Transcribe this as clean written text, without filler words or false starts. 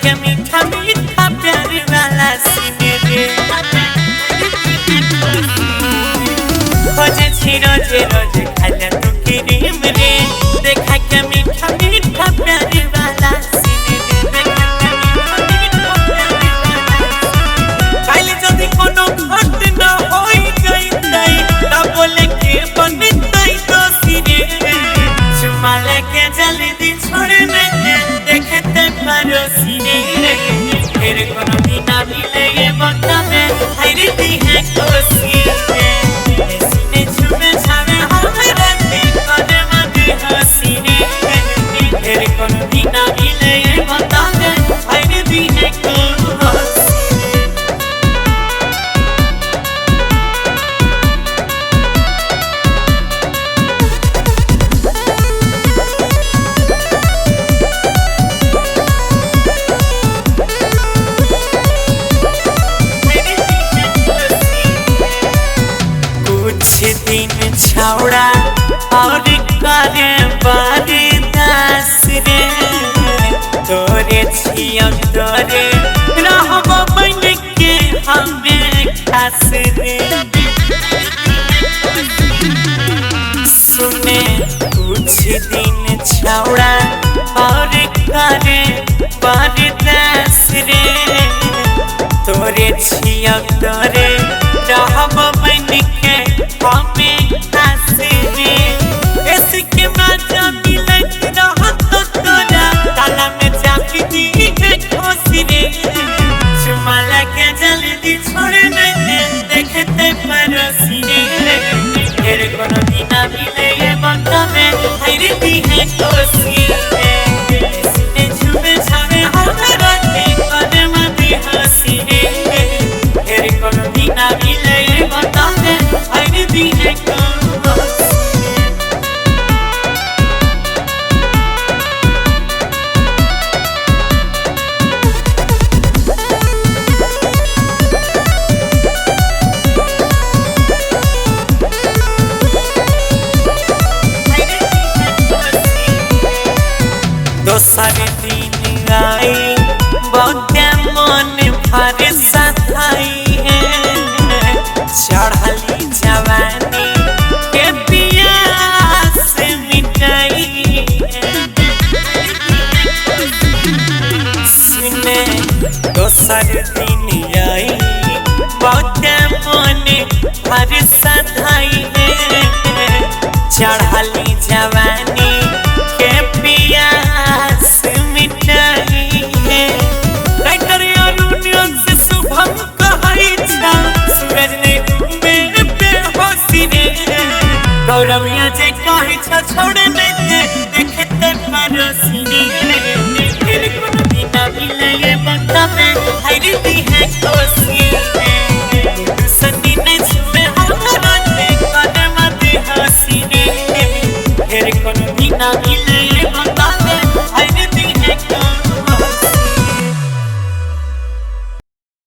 के मीठा मीठा प्यार वाला सीने रे खोजे छी रोजे रोजे खाला तू क्रीम रे देखा के मीठा मीठा प्यार वाला सीने रे काली जदी कोनो घट न होई गई तई त बोले के बनतई दोषी रे चुमा लेके जल्दी छोड़ने देखते पड़ोसी रे फिर कोनो दिन मिले ये बता में हरी दी है कोसी रे सीने छुमे छावे हमरा के करे मत हंसी रे फिर कोनो दिन मिले ये बता में हरी दी है कोसी दिन छौड़ा और करे बारदास रे तोरे छिया तोरे रहब बन के हमें खास रे सुने कुछ दिन छौड़ा और करे बारदास रे तोरे छिया तोरे रहब बन के हमें हंसे रे इसके मजा मिलत रहत तोरा ताला में जाके दी है खोसी रे चुमा लेके जल्दी छोड़ने देखते पड़ोसी रे फिर कोनो दिन मिले ये बंदा में हरी दी है खोसी रे इसने छुपे छावे हमरा के करे मत हंसी रे फिर कोनो दिन मिले ये बंदा में हरी दी है खोसी दोसर दिन आई बहुत मन भर सताई है चढ़ली जवानी के प्यास मिटाई सुने दोसर दिन आई बहुत मन भर सताई है चढ़ली